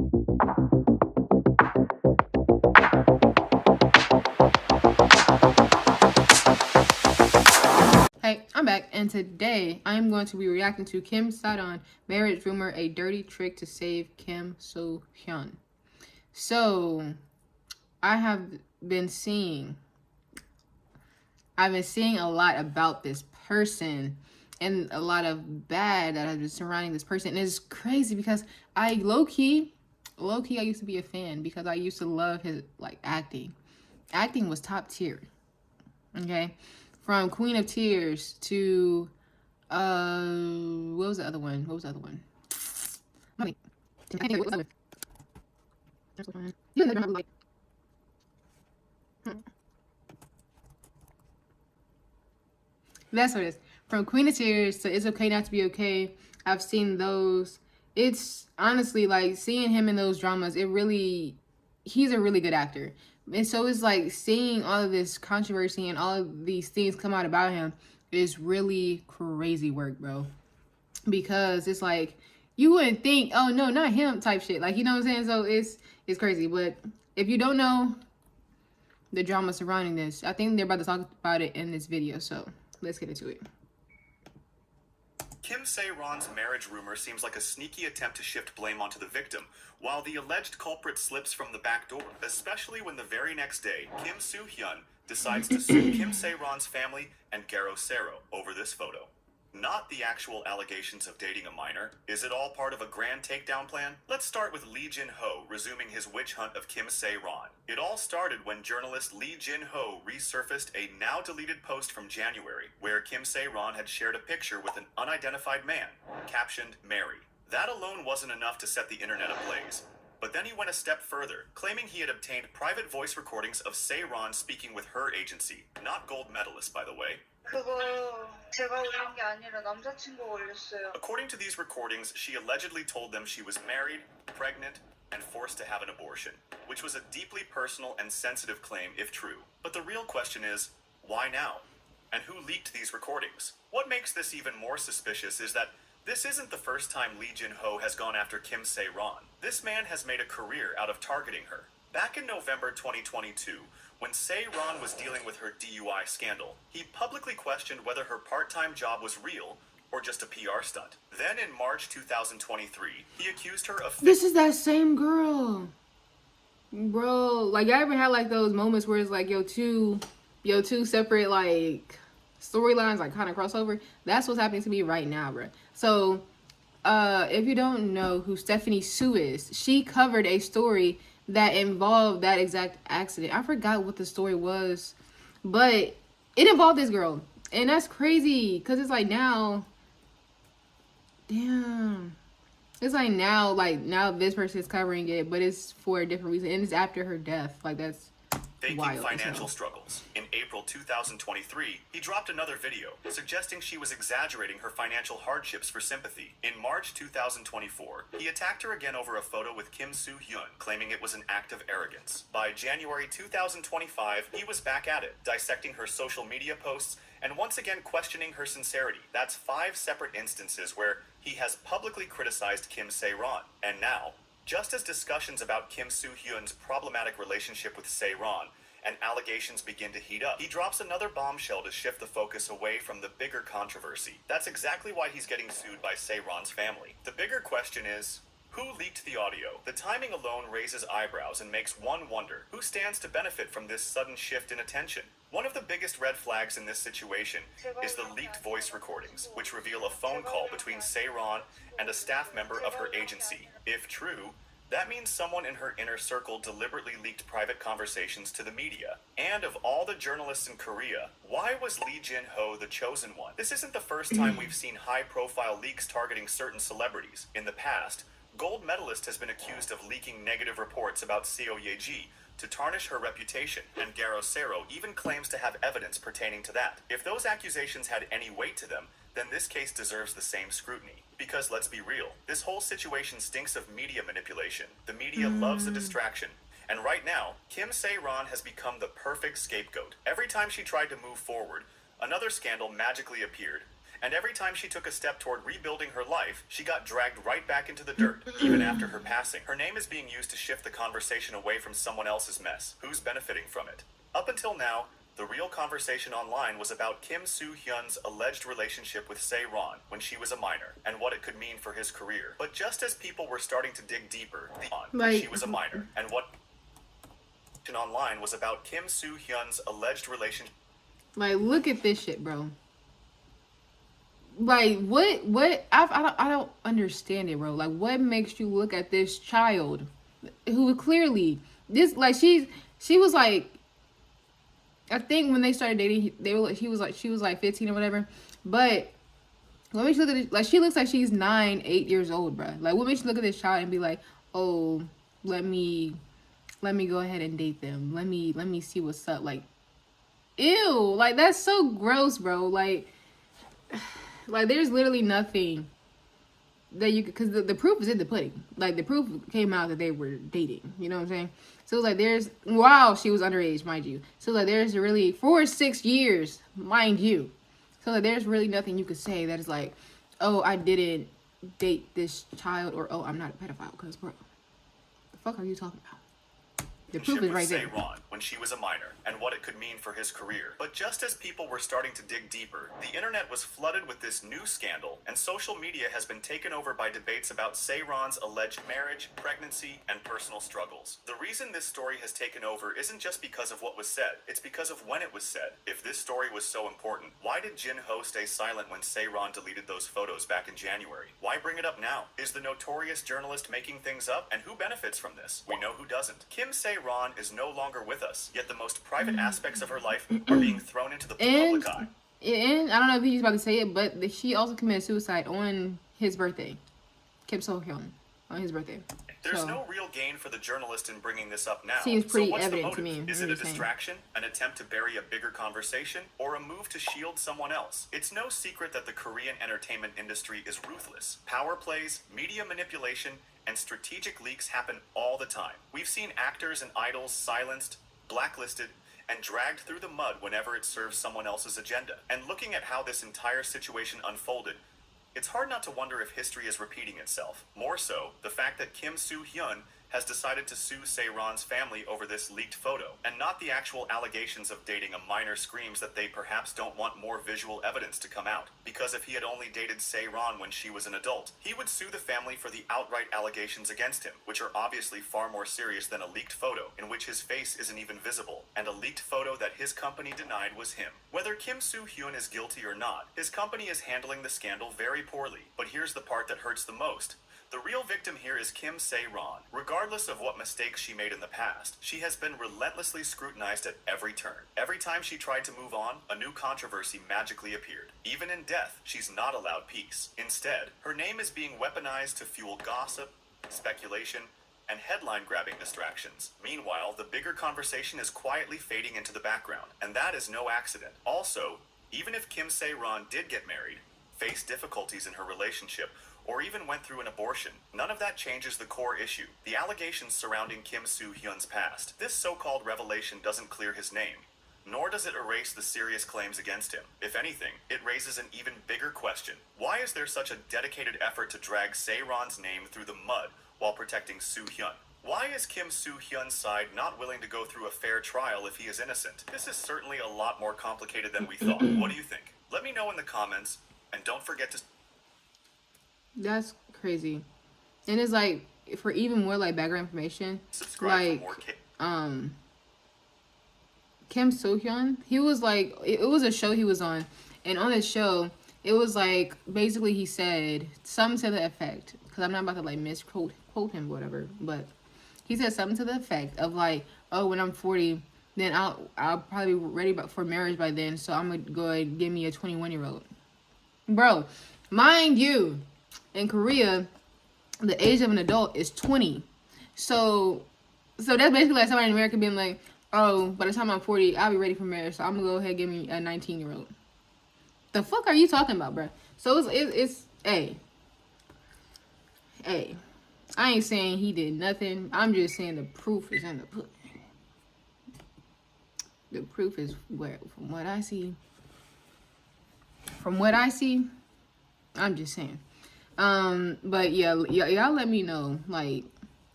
Hey, I'm back, and today I'm going to be reacting to Kim Sadon marriage rumor, a dirty trick to save Kim So Hyun. So I have been seeing, I've been seeing a lot about this person and a lot of bad that has been surrounding this person. And it's crazy because I low key, I used to be a fan because I used to love his like acting. Acting was top tier. Okay, from Queen of Tears to what was the other one? What was the other one? Wait, I think what was the other one? That's what it is. From Queen of Tears to It's Okay Not to Be Okay. I've seen those. It's honestly like seeing him in those dramas. He's a really good actor. And so it's like seeing all of this controversy and all of these things come out about him is really crazy work, bro. Because it's like you wouldn't think, oh no, not him type shit. Like, you know what I'm saying? So it's crazy. But if you don't know the drama surrounding this, I think they're about to talk about it in this video. So let's get into it. Kim Se-ron's marriage rumor seems like a sneaky attempt to shift blame onto the victim, while the alleged culprit slips from the back door, especially when the very next day, Kim Soo-hyun decides to sue Kim Se-ron's family and Garo Sero over this photo. Not the actual allegations of dating a minor. Is it all part of a grand takedown plan? Let's start with Lee Jin-ho resuming his witch hunt of Kim Se-ron. It all started when journalist Lee Jin-ho resurfaced a now-deleted post from January, where Kim Se-ron had shared a picture with an unidentified man, captioned Mary. That alone wasn't enough to set the internet ablaze. But then he went a step further, claiming he had obtained private voice recordings of Se-ron speaking with her agency. Not gold medalist, by the way. According to these recordings, she allegedly told them she was married, pregnant, and forced to have an abortion, which was a deeply personal and sensitive claim if true. But the real question is, why now? And who leaked these recordings? What makes this even more suspicious is that this isn't the first time Lee Jin-ho has gone after Kim Se-ron. This man has made a career out of targeting her. Back in November 2022, when Se-ron was dealing with her DUI scandal, he publicly questioned whether her part-time job was real or just a PR stunt. Then in March 2023, he accused her of... This is that same girl. Bro, like, y'all ever had like those moments where it's like your two separate like storylines like kind of crossover? That's what's happening to me right now, bro. So if you don't know who Stephanie Sue is, she covered a story that involved that exact accident. I forgot what the story was, but it involved this girl. And that's crazy because it's like now, damn. It's like now this person is covering it, but it's for a different reason. And it's after her death. Like, that's faking wild financial struggles. In April 2023, he dropped another video suggesting she was exaggerating her financial hardships for sympathy. In March 2024, he attacked her again over a photo with Kim Soo-hyun, claiming it was an act of arrogance. By January 2025, he was back at it, dissecting her social media posts and once again questioning her sincerity. That's 5 separate instances where he has publicly criticized Kim Se-ron. And now, just as discussions about Kim Soo-hyun's problematic relationship with Se-ron and allegations begin to heat up, he drops another bombshell to shift the focus away from the bigger controversy. That's exactly why he's getting sued by Se-ron's family. The bigger question is, who leaked the audio? The timing alone raises eyebrows and makes one wonder, who stands to benefit from this sudden shift in attention? One of the biggest red flags in this situation is the leaked voice recordings, which reveal a phone call between Se-ron and a staff member of her agency. If true, that means someone in her inner circle deliberately leaked private conversations to the media. And of all the journalists in Korea, why was Lee Jin-ho the chosen one? This isn't the first time we've seen high-profile leaks targeting certain celebrities. In the past, gold medalist has been accused of leaking negative reports about Seo Ye-ji to tarnish her reputation, and Garo Sero even claims to have evidence pertaining to that. If those accusations had any weight to them, then this case deserves the same scrutiny. Because let's be real, this whole situation stinks of media manipulation. The media loves a distraction. And right now, Kim Se-ron has become the perfect scapegoat. Every time she tried to move forward, another scandal magically appeared. And every time she took a step toward rebuilding her life, she got dragged right back into the dirt, even after her passing. Her name is being used to shift the conversation away from someone else's mess. Who's benefiting from it? Up until now, the real conversation online was about Kim Soo-hyun's alleged relationship with Se-ron when she was a minor, and what it could mean for his career. But just as people were starting to dig deeper when she was a minor, and what online was about Kim Soo-hyun's alleged relationship. Like, look at this shit, bro. Like, what? I don't understand it, bro. Like, what makes you look at this child who clearly she was like, I think when they started dating, she was like 15 or whatever. But what makes you look at it, like, she looks like she's 8 years old, bro. Like, what makes you look at this child and be like, oh, let me go ahead and date them. Let me see what's up. Like, ew, like, that's so gross, bro. Like there's literally nothing that you could, because the proof is in the pudding. Like, the proof came out that they were dating. You know what I'm saying? So it's like wow, she was underage, mind you. So like there's really 4 or 6 years, mind you. So like there's really nothing you could say that is like, oh, I didn't date this child, or oh, I'm not a pedophile. Because bro, the fuck are you talking about? The proof is right there. Se-ron when she was a minor, and what it could mean for his career. But just as people were starting to dig deeper, the internet was flooded with this new scandal, and social media has been taken over by debates about Se-ron's alleged marriage, pregnancy, and personal struggles. The reason this story has taken over isn't just because of what was said, it's because of when it was said. If this story was so important, why did Jin Ho stay silent when Se-ron deleted those photos back in January? Why bring it up now? Is the notorious journalist making things up? And who benefits from this? We know who doesn't. Kim Se-ron is no longer with us, yet the most private aspects of her life are being thrown into the public eye. And I don't know if he's about to say it, but she also committed suicide on his birthday. Kim So-hyun, on his birthday. There's no real gain for the journalist in bringing this up now. Seems pretty so what's evident the motive? to me. Is it a distraction, an attempt to bury a bigger conversation, or a move to shield someone else? It's no secret that the Korean entertainment industry is ruthless. Power plays, media manipulation, and strategic leaks happen all the time. We've seen actors and idols silenced, blacklisted, and dragged through the mud whenever it serves someone else's agenda. And looking at how this entire situation unfolded, it's hard not to wonder if history is repeating itself. More so, the fact that Kim Soo-hyun has decided to sue Se-ron's family over this leaked photo, and not the actual allegations of dating a minor screams that they perhaps don't want more visual evidence to come out. Because if he had only dated Se-ron when she was an adult, he would sue the family for the outright allegations against him, which are obviously far more serious than a leaked photo in which his face isn't even visible, and a leaked photo that his company denied was him. Whether Kim Soo-hyun is guilty or not, his company is handling the scandal very poorly. But here's the part that hurts the most. The real victim here is Kim Se-ron. Regardless of what mistakes she made in the past, she has been relentlessly scrutinized at every turn. Every time she tried to move on, a new controversy magically appeared. Even in death, she's not allowed peace. Instead, her name is being weaponized to fuel gossip, speculation, and headline-grabbing distractions. Meanwhile, the bigger conversation is quietly fading into the background, and that is no accident. Also, even if Kim Se-ron did get married, face difficulties in her relationship, or even went through an abortion, none of that changes the core issue, the allegations surrounding Kim Soo-hyun's past. This so-called revelation doesn't clear his name, nor does it erase the serious claims against him. If anything, it raises an even bigger question. Why is there such a dedicated effort to drag Se-ron's name through the mud while protecting Soo-hyun? Why is Kim Soo-hyun's side not willing to go through a fair trial if he is innocent? This is certainly a lot more complicated than we thought. What do you think? Let me know in the comments, and don't forget to... That's crazy. And it's like, for even more like background information, subscribe like Kim So-hyun, he was like, it was a show he was on, and on this show it was like basically he said something to the effect, because I'm not about to like misquote him or whatever, but he said something to the effect of like, oh, when I'm 40, then I'll probably be ready for marriage by then, so I'm gonna go ahead and give me a 21-year-old. Bro, mind you, in Korea, the age of an adult is 20. So that's basically like somebody in America being like, oh, by the time I'm 40, I'll be ready for marriage, so I'm gonna go ahead and give me a 19-year-old. The fuck are you talking about, bro? So it's hey, I ain't saying he did nothing. I'm just saying the proof is in the pudding. The proof is where, from what I see, from what I see, I'm just saying. But yeah, y'all let me know, like,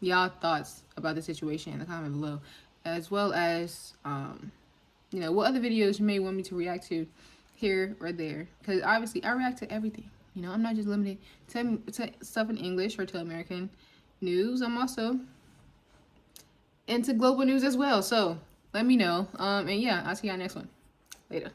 y'all thoughts about the situation in the comment below, as well as, you know, what other videos you may want me to react to here or there. Because obviously, I react to everything. You know, I'm not just limited to stuff in English or to American news. I'm also into global news as well. So let me know. And yeah, I'll see y'all next one. Later.